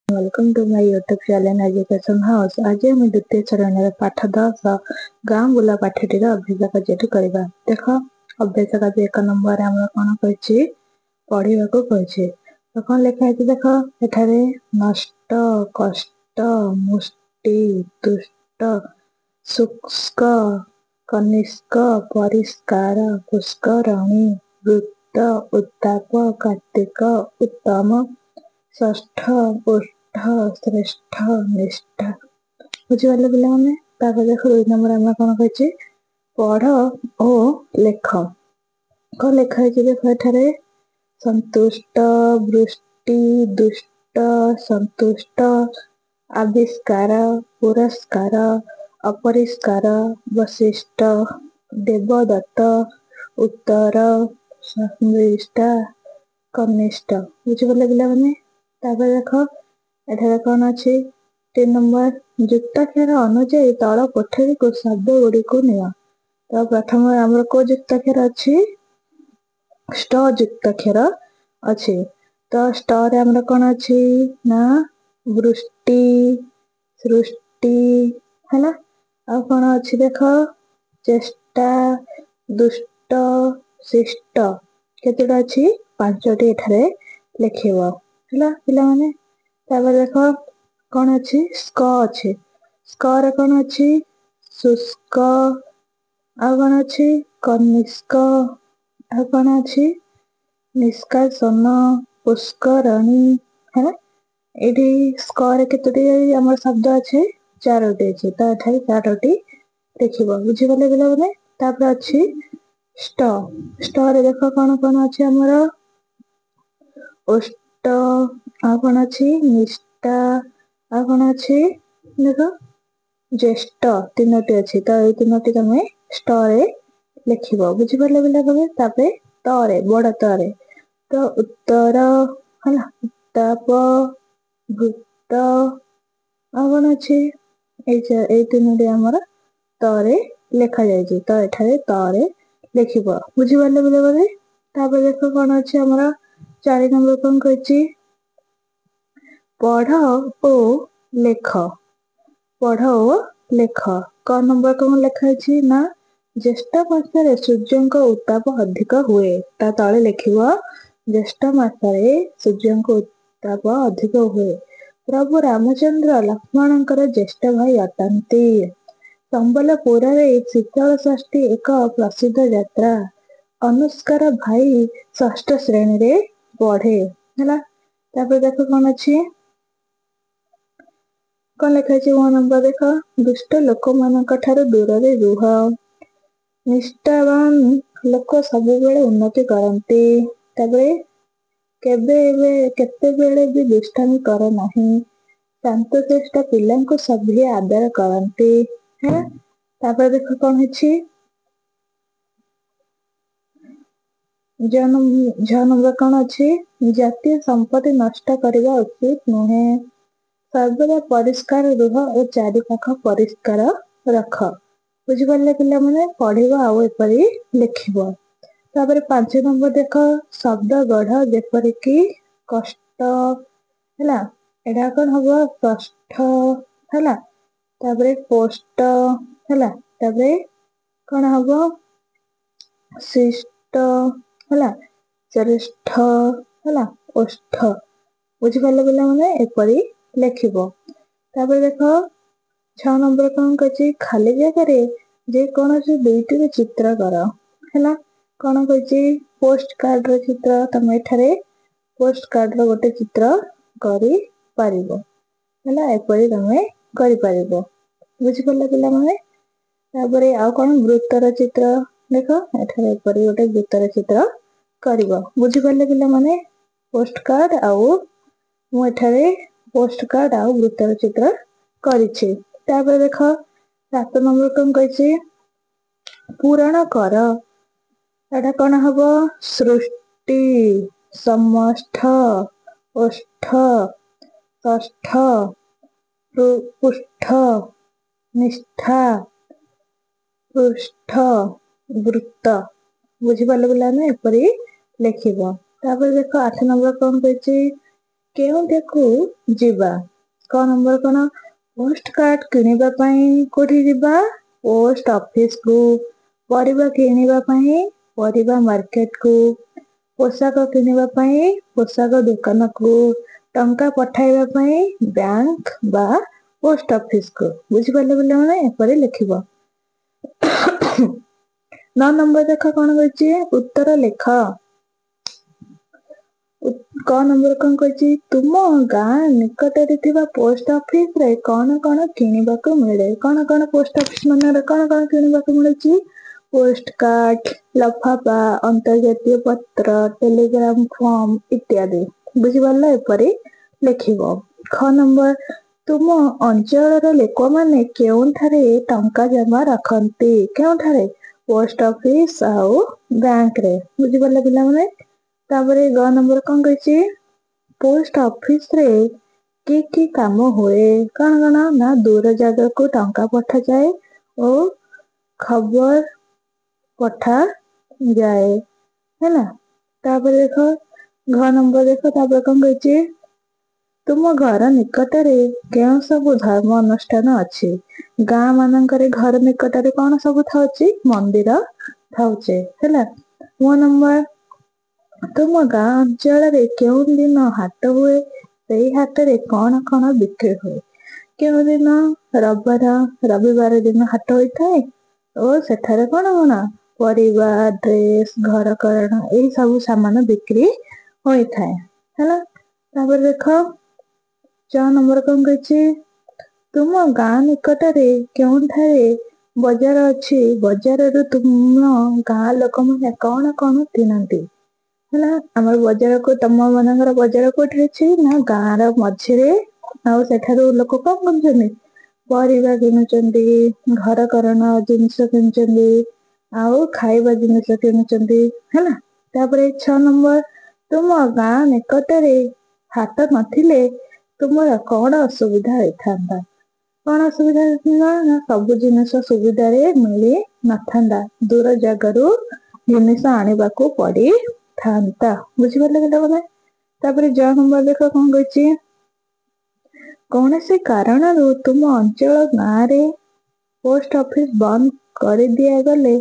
Welcome to my YouTube channel Education House. आज हम द्वितीय चरण पाठ 10 गाँ बुला पाठटीर अभ्यास କାର୍ଯ୍ୟଟି କରିବା। देख अभ्यास କାର୍ଯ୍ୟ 1 नंबर आम कौन कही पढ़ा कही तो कौन लिखा है देख एठारे नष्ट कष्ट मुष्टि तुष्ट शुष्क कनिष्क परिष्कार पुष्करणी वृत्त उत्ताप कार्तिक उत्तम षष्ठ पुष्ट श्रेष्ठ निष्ठा बुझीगले पे देख 2 नंबर आम कौन कही पढ़ और लेख कौन लिखाई देख एठारे संतुष्ट वृष्टि दुष्ट संतुष्ट आविष्कार पुरस्कार अपरिष्कार वशिष्ठ देवदत्त उत्तर संश्लिष्टा कनिष्ठ बुझीगले पे देख एठारे कौन अच्छी 3 नंबर युक्ताक्षर अनुजाई तल कोठरी को शब्द गुड़ी को निय तो प्रथम आम को युक्ताक्षर अच्छी स्ट युक्ताक्षर अच्छी तो स्टर आमर कौन अच्छी ना वृष्टि सृष्टि है आ कौन अच्छी देख चेष्टा दुष्ट शिष्ट केतोटा अच्छी 5टी एठारे लिखिब है पे देख कौन अच्छी स्क अच्छी स्कर कौन अच्छी शुष्क आ कौन अच्छी कनिष्क आ कौन अच्छी निष्कासन पुष्करणी है ये स्कर केतोटी आम शब्द अच्छे 4टी अच्छे तो एठारे 4टी लिखिब बुझीगले पे अच्छी स्ट स्टर देख कौन कौन अच्छे आमर उष्ट आ कौन अच्छी निष्ठा आ कौन अच्छी देख ज्येष्ठ 3टी अच्छी तो ये 3टी तुम स्टरे लिखिब बुझीगले तरे बड़ तरे तो उत्तर है उत्ताप वृत्त आ कौन अच्छी ये 3टी आमर तरे लिखा जाए तो एठारे तरे लिखिब बुझीगले देख कौन अच्छी आमर 4 नंबर कौन कही पढ़ और लेख पढ़ और लेख क नंबर कौन लिखाई ना ज्येष्ठ मासरे सूर्य उत्ताप अधिक हुए ता तले लिखिब ज्येष्ठ मासरे सूर्य उत्ताप अधिक हुए प्रभु रामचंद्र लक्ष्मणकर ज्येष्ठ भाई अटंती संबलपुर शीतल षष्ठी एक प्रसिद्ध यात्रा अनुष्कार भाई षष्ठ श्रेणी रे पढ़े है देख कौन अच्छी कौन लिखाई 1 नंबर देख दुष्ट लोक मान दूर रुह निष्ठावान लोक सब बेले उन्नति करते केतेबेले भी दुष्टामी कर नहीं शांतचेष्ट पिला को सभी आदर करते है देख कौन अच्छी झ नंबर कौन अच्छी जातीय संपत्ति नष्ट करवा उचित नुहे सर्वदा परिष्कार रुह और चारिपाख परिष्कार रख बुझीगले पे पढ़ आउ एपरी लिखिब 5 नंबर देख शब्द गढ़ जेपरिक कष्ट है एटा कौन हम षष्ठ है पोस्ट है कौन हम शिष्ट है श्रेष्ठ है ओष्ठ बुझीगले पे एपरी लिखिब देख 6 नंबर कौन कही खाली जगह जे कौन 2टी चित्र कर है कौन कही पोस्ट कार्ड चित्र तुम एठारे पोस्ट कार्ड गोटे चित्र करी पारिबो है एपरी तुम करि पारिबो बुझीगले पे आउ कौन वृत्तर चित्र देख एठारे एपरी गोटे वृत्तर चित्र करिबो बुझीगले पे पोस्ट कार्ड आउ मु एठारे पोस्ट कार्ड आउ वृत्तर चित्र करिछि देख 7 नंबर कौन कही पूरण कर एटा कौन हम सृष्टि समष्ठ ओष्ठ षष्ठ पुष्ठ निष्ठा पृष्ठ वृत्त बुझीगले पे एपरी लिखिब देख 8 नंबर कौन कही କେଉଁଠାକୁ ଯିବା। କ ନମ୍ବର କଣ? ପୋଷ୍ଟ କାର୍ଡ କିଣିବା ପାଇଁ କୋଉଠି ଯିବା? ପୋଷ୍ଟ ଅଫିସକୁ। ପରିବା କିଣିବା ପାଇଁ ପରିବା ମାର୍କେଟକୁ। ପୋଷାକ କିଣିବା ପାଇଁ ପୋଷାକ ଦୋକାନକୁ। ଟଙ୍କା ପଠାଇବା ପାଇଁ ବ୍ୟାଙ୍କ ବା ପୋଷ୍ଟ ଅଫିସକୁ। ବୁଝିପାରିଲେ ପିଲାମାନେ? ଏପରି ଲେଖିବ। 9 ନମ୍ବର ଦେଖ କଣ କହିଛି? ଉତ୍ତର ଲେଖ। କ ନମ୍ବର କଣ କହିଛି? ତୁମ ଗାଁ ନିକଟରେ ଥିବା ପୋଷ୍ଟ ଅଫିସରେ କଣ କଣ କିଣିବାକୁ ମିଳେ? କଣ କଣ ପୋଷ୍ଟ ଅଫିସ ମାନଙ୍କରେ କଣ କଣ କିଣିବାକୁ ମିଳୁଛି? ପୋଷ୍ଟ କାର୍ଡ, ଲଫାପା, ଅନ୍ତର୍ଜାତୀୟ ପତ୍ର, ଟେଲିଗ୍ରାମ ଫର୍ମ ଇତ୍ୟାଦି। ବୁଝିପାରିଲ? ଏପରି ଲେଖିବ। ଖ ନମ୍ବର, ତୁମ ଅଞ୍ଚଳର ଲୋକମାନେ କେଉଁଠାରେ ଟଙ୍କା ଜମା ରଖନ୍ତି? କେଉଁଠାରେ? ପୋଷ୍ଟ ଅଫିସ ଆଉ ବ୍ୟାଙ୍କରେ। ବୁଝିପାରିଲ ପିଲାମାନେ? ତାପରେ ଗ ନମ୍ବର କଣ କହିଛି? ପୋଷ୍ଟ ଅଫିସରେ କି କି କାମ ହୁଏ? କଣ କଣ? ନା ଦୂର ଜାଗାକୁ ଟଙ୍କା ପଠାଯାଏ ଓ ଖବର ପଠାଯାଏ। ହେଲା। ତାପରେ ଦେଖ ଘ ନମ୍ବର ଦେଖ ତାପରେ କଣ କହିଛି? ତୁମ ଘର ନିକଟରେ କେଉଁ ସବୁ ଧର୍ମ ଅନୁଷ୍ଠାନ ଅଛି? ଗାଁ ମାନଙ୍କରେ ଘର ନିକଟରେ କଣ ସବୁ ଥାଉଛି? ମନ୍ଦିର ଥାଉଛେ। ହେଲା। ମୋ ନମ୍ବର, ତୁମ ଗାଁ ଅଞ୍ଚଳରେ କେଉଁ ଦିନ ହାଟ ହୁଏ? ସେଇ ହାଟରେ କଣ କଣ ବିକ୍ରି ହୁଏ? କେଉଁ ଦିନ? ରବିବାର ଦିନ ହାଟ ହୋଇଥାଏ ଓ ସେଠାରେ କଣ କଣ? ପରିବା, ଡ୍ରେସ, ଘର କରଣ ଏଇ ସବୁ ସାମାନ ବିକ୍ରି ହୋଇଥାଏ। ହେଲା। ତାପରେ ଦେଖ ଚ ନମ୍ବର କଣ କହିଛି? ତୁମ ଗାଁ ନିକଟରେ କେଉଁଠାରେ ବଜାର ଅଛି? ବଜାରରୁ ତୁମ ଗାଁ ଲୋକମାନେ କଣ କଣ କିଣନ୍ତି? ହେଲା। ଆମର ବଜାରକୁ ତମ ମାନଙ୍କର ବଜାର କୋଉଠି ଅଛି? ନା ଗାଁ ର ମଝିରେ। ଆଉ ସେଠାରୁ ଲୋକ କଣ କରୁଛନ୍ତି? ପରିବା କିଣୁଛନ୍ତି, ଘର କରଣ ଜିନିଷ କିଣୁଛନ୍ତି। ଆଉ ଖାଇବା ଜିନିଷ କିଣୁଛନ୍ତି। ହେଲା। ତାପରେ 6 ନମ୍ବର, ତୁମ ଗାଁ ନିକଟରେ ହାଟ ନଥିଲେ ତୁମର କଣ ଅସୁବିଧା ହେଇଥାନ୍ତା? କଣ ଅସୁବିଧା ହେଇଥାନ୍ତା? ନା ସବୁ ଜିନିଷ ସୁବିଧାରେ ମିଳି ନଥାନ୍ତା। ଦୂର ଜାଗାରୁ ଜିନିଷ ଆଣିବାକୁ ପଡିଥାନ୍ତା। ବୁଝିପାରିଲେ ପିଲାମାନେ? ତାପରେ ଜ ନମ୍ବର ଦେଖ କଣ କହିଛି? କୌଣସି କାରଣରୁ ତୁମ ଅଞ୍ଚଳ ଗାଁରେ ପୋଷ୍ଟ ଅଫିସ ବନ୍ଦ କରିଦିଆଗଲେ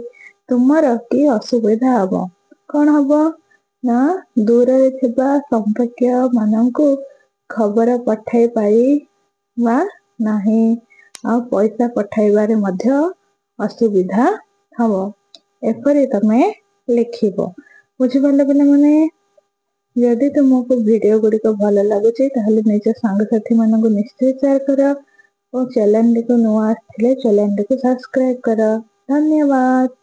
ତୁମର କି ଅସୁବିଧା ହବ? କଣ ହବ? ନା ଦୂରରେ ଥିବା ସମ୍ପର୍କୀୟ ମାନଙ୍କୁ ଖବର ପଠାଇ ପାରିବା ନାହିଁ। ଆଉ ପଇସା ପଠାଇବାରେ ମଧ୍ୟ ଅସୁବିଧା ହବ। ଏପରି ତମେ ଲେଖିବ। ବୁଝିପାରିଲ ପିଲାମାନେ? ଯଦି ତୁମକୁ ଭିଡିଓ ଗୁଡିକ ଭଲ ଲାଗୁଛି ତାହେଲେ ନିଜ ସାଙ୍ଗସାଥି ମାନଙ୍କୁ ନିଶ୍ଚୟ ସେୟାର କର। ଓ ଚ୍ୟାନେଲଟିକୁ ନୂଆ ଆସିଥିଲେ ଚ୍ୟାନେଲଟିକୁ ସବସ୍କ୍ରାଇବ କର। ଧନ୍ୟବାଦ।